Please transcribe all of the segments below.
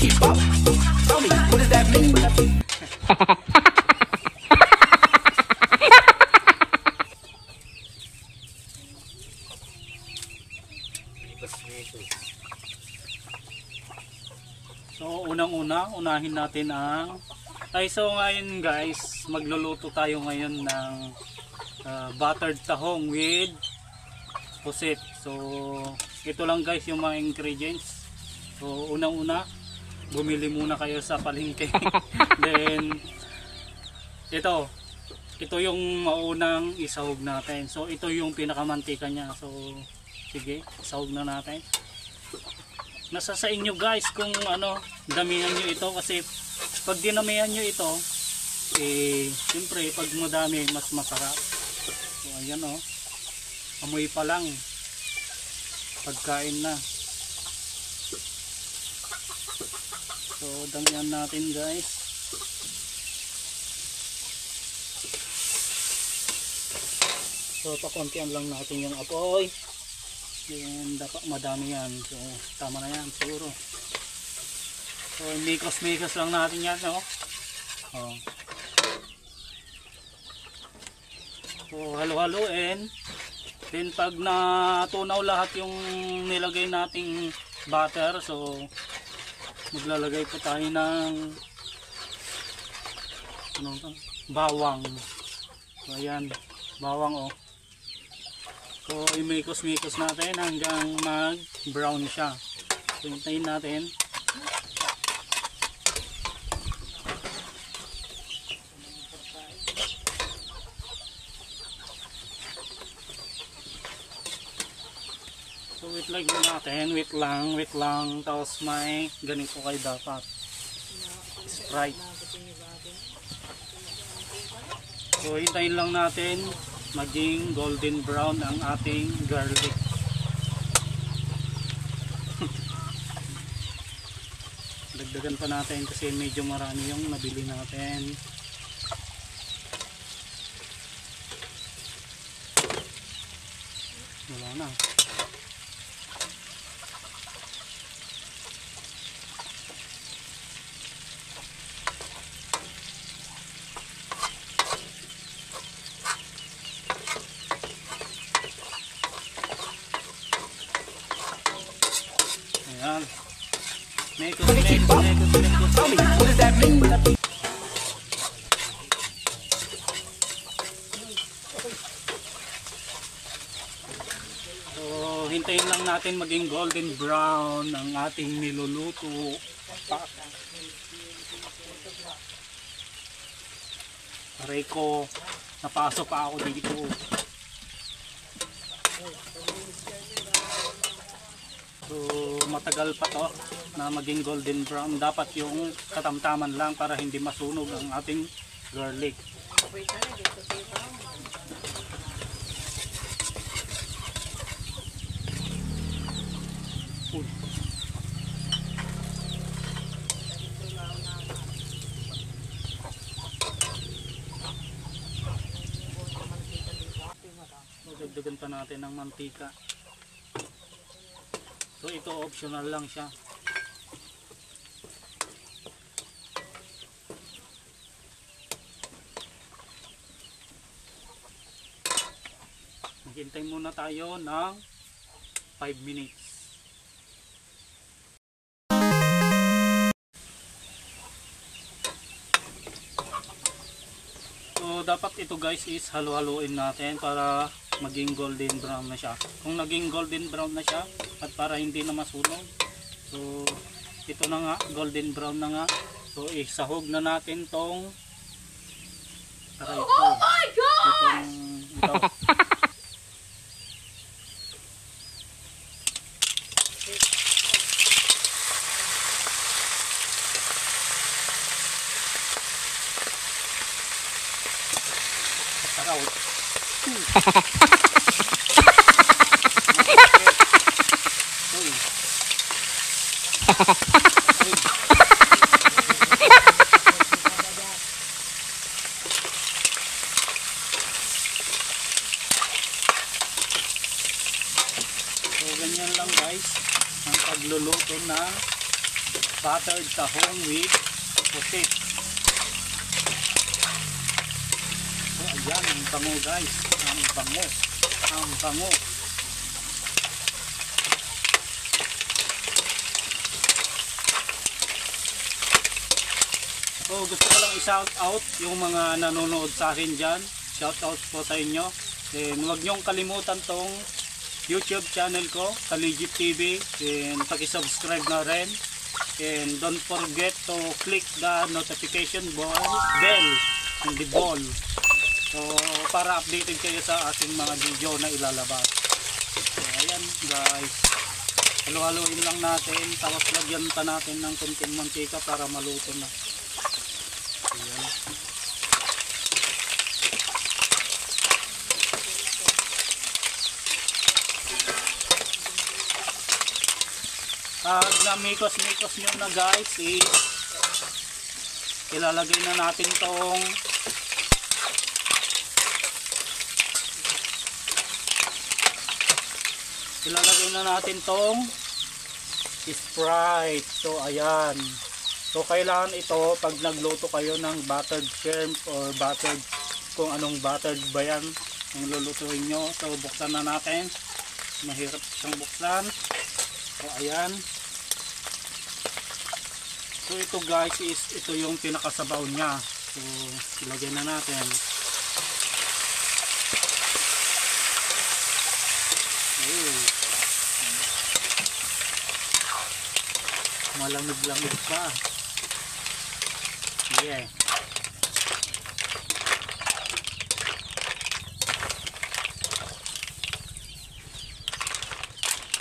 keep up. Tell me, what does that mean? So unahin natin ang so ngayon guys, magluluto tayo ngayon ng buttered tahong with pusit. So ito lang guys yung mga ingredients. So bumili muna kayo sa palengke. Then ito yung maunang isahog natin. So ito yung pinakamantika niya. So sige, isahog na natin. Nasa sa inyo guys kung damihan nyo ito, kasi pag dinamihan nyo ito siyempre pag madami mas masarap. So ayan amoy pa lang pagkain na. So damihan natin guys. So pakuntian lang natin yung apoy. Yan, dapat madami yan. So tama na yan siguro. So mikos lang natin yan So halo-haloin. Then pag natunaw lahat yung nilagay nating butter, so maglalagay po tayo ng bawang. So ayan, bawang So imikos-mikos natin hanggang mag-brown siya. So hintayin natin. So wait lang. Wait lang. Tapos may ganito kayo dapat. Sprite. So hintayin lang natin maging golden brown ang ating garlic. Dagdagan pa natin kasi medyo marami yung nabili natin. Wala na. Ayan. Mekos. Tell me, what does that mean? So hintayin lang natin maging golden brown ang ating niluluto. Aray ko, napasok pa ako dito. So matagal pa to na maging golden brown. Dapat yung katamtaman lang para hindi masunog ang ating garlic. Dagdagan pa natin ng mantika. So ito optional lang siya. Maghintay muna tayo ng 5 minutes. So dapat ito guys is halo-haloin natin para maging golden brown na siya. Kung naging golden brown na siya at para hindi na masunog, so ito na nga, golden brown na nga. So isahog na natin tong Oh my God! Ito. So ganyan lang guys ang pagluluto ng buttered tahong with pusit. So ayan, ang bango guys, ang bango, ang bango. So gusto ko lang i-shout out yung mga nanonood sa akin dyan. Shout out po sa inyo. And huwag nyong kalimutan tong YouTube channel ko, Kaligip TV. And paki-subscribe na rin. And don't forget to click the notification bell and the bell. So para updated kayo sa ating mga video na ilalabas. So ayan guys. Halo-haloin lang natin. Tapos lagyan pa natin ng konting mantika para maluto na. Ayan. Pag namikos-mikos nyo na guys, ilalagay na natin tong Sprite. So ayan. So kailangan ito pag nagluto kayo ng buttered shrimp or buttered, kung anong buttered ba yan ang lulutuin nyo. So buksan na natin. Mahirap siyang buksan. So ayan. So ito guys ito yung pinakasabaw niya. So ilagay na natin. Malamig-lamig pa. Yeah.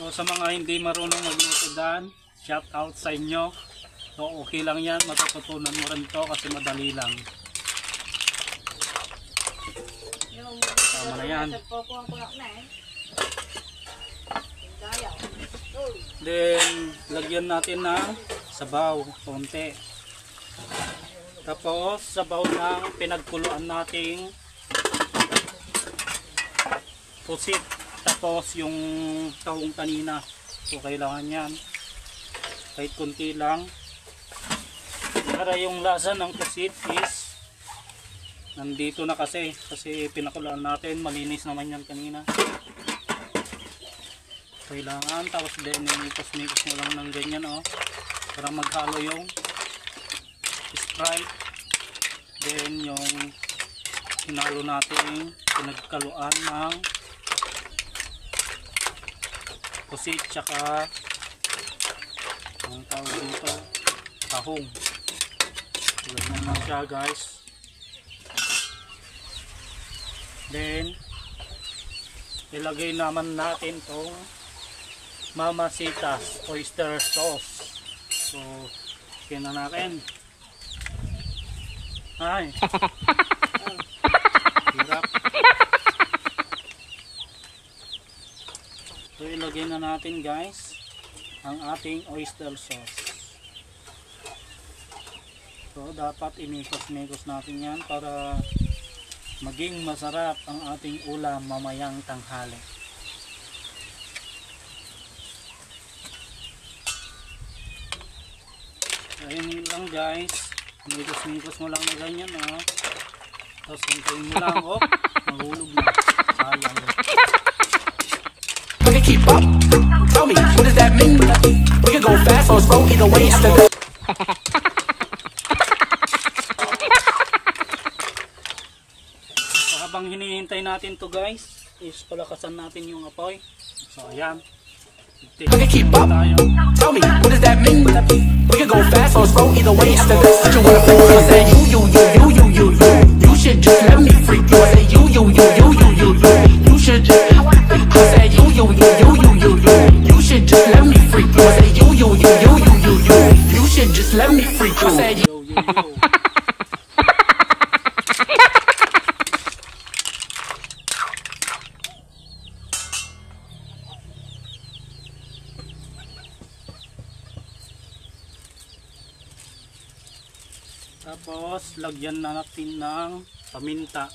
So sa mga hindi marunong magluto dan, shout out sa inyo. So okay lang yan, matututunan mo rin to kasi madali lang. Tama na yan. Then lagyan natin ng sabaw, konti. Tapos sabaw ng pinagkuluan nating pusit. Tapos yung tahong kanina. So kailangan yan kahit konti lang para yung lasa ng pusit is nandito na kasi pinakuluan natin, malinis naman yan kanina. Kailangan, tapos din imikos-mikos mo lang ng ganyan para maghalo yung Sprite. Then yung hinalo natin pinagkaluan ng pusit tsaka ang tawag dito, tahong. Ganyan lang siya guys. Then ilagay naman natin tong Mamacita's oyster sauce. So kina natin. Ay hirap. So ilagay na natin guys ang ating oyster sauce. So dapat imikos-mikos natin yan para maging masarap ang ating ulam mamayang tanghali. Ayun lang guys, imikos-mikos mo lang na ganyan tapos hintayin mo lang mahulog na. Sayang. We can keep up. Tell me, what does that mean? We can go fast or slow, either way after that. Habang hinihintay natin to guys, is palakasan natin yung apoy. So ayan. We can keep up. Tell me, what does that mean? We can go fast or slow, either way after this. What you wanna freak? I say you should just let me freak you. I say you should just. I say you should just let me freak you. I say you should just let me freak you. I said Yo. Tapos lagyan na natin ng paminta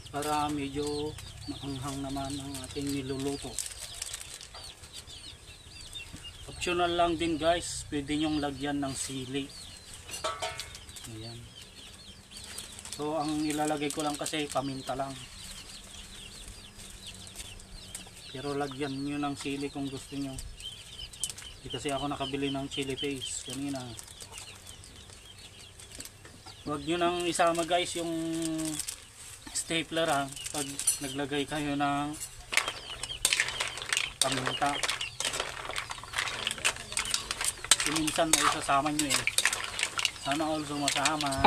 para medyo maanghang naman ang ating niluluto. Optional lang din guys, pwede nyong lagyan ng sili. Ayan. So ang ilalagay ko lang kasi paminta lang. Pero lagyan nyo ng sili kung gusto nyo. Hindi kasi ako nakabili ng chili paste kanina. Huwag nyo nang isama guys yung stapler ha, pag naglagay kayo ng paminta. Minsan ay isasama nyo eh. Sana all sumasama.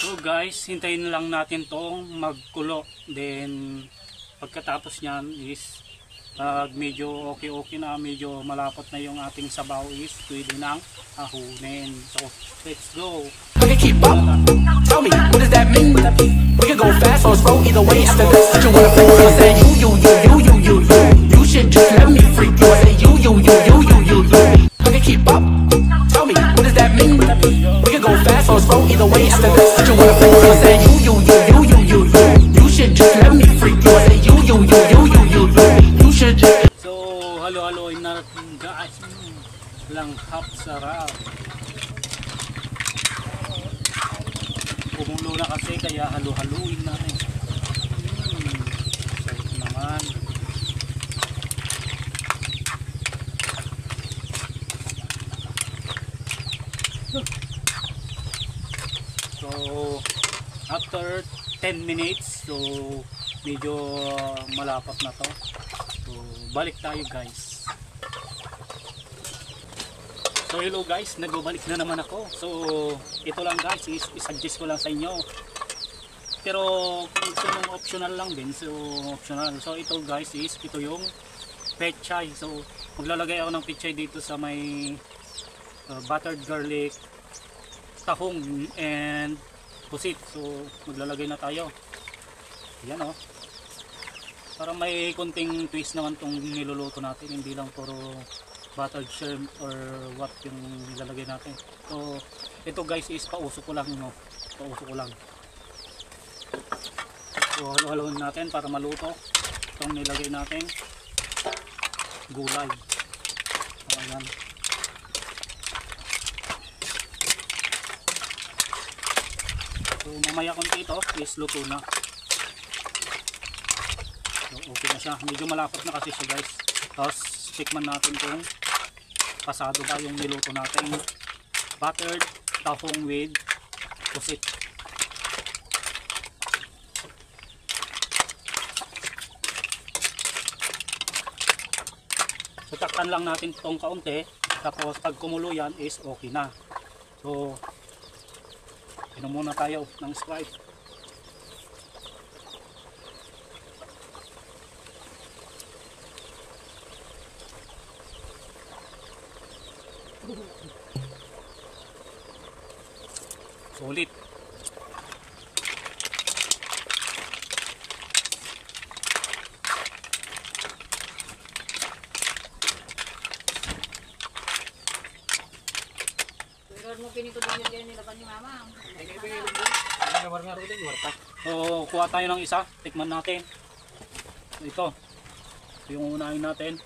So guys, hintayin lang natin tong magkulo. Then pagkatapos nyan is pag medyo okay na, medyo malapot na yung ating sabaw is pwede nang ahunin. So let's go. We can keep up. Tell me, what does that mean? We can go fast or slow, either way after this. But you wanna freak? I say you. You should just let me freak you. I say you. We can keep up. Tell me, what does that mean? We can go fast or slow, either way after this. But you wanna freak? I say you. You should just let me freak you. I say you. You should just. So halo-haloin natin guys. Langhap sarap. Kumulo na kasi kaya halo-haloin natin. Sarap naman. So after 10 minutes, so medyo malapot na to. So balik tayo guys. So hello guys, nagbabalik na naman ako. So ito lang guys, i-suggest ko lang sa inyo. Pero kung gusto mong optional lang din, so optional. So ito guys is, ito yung pechay. So maglalagay ako ng pechay dito sa may buttered garlic, tahong and pusit. So maglalagay na tayo. Yan o. Para may konting twist naman tong niluluto natin, hindi lang puro buttered shrimp or what yung nilalagay natin. So ito guys is pauso ko lang, no? Pauso ko lang. So halo-haloin natin para maluto itong nilagay natin gulay. Ayan. So mamaya konti ito is luto na. So okay na siya. Medyo malapot na kasi siya guys. Tapos tikman natin kung pasado ba yung niluto natin. Buttered tahong with pusit. So takpan lang natin itong kaunti. Tapos pag kumulo yan is okay na. So inom muna tayo ng Sprite. Sulit. So kuha tayo ng isa, tikman natin. Ito yung unahin natin.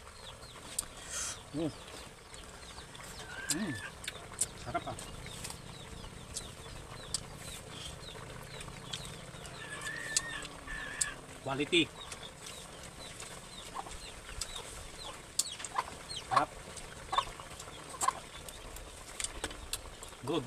Sarap ah. Quality. Sarap. Good.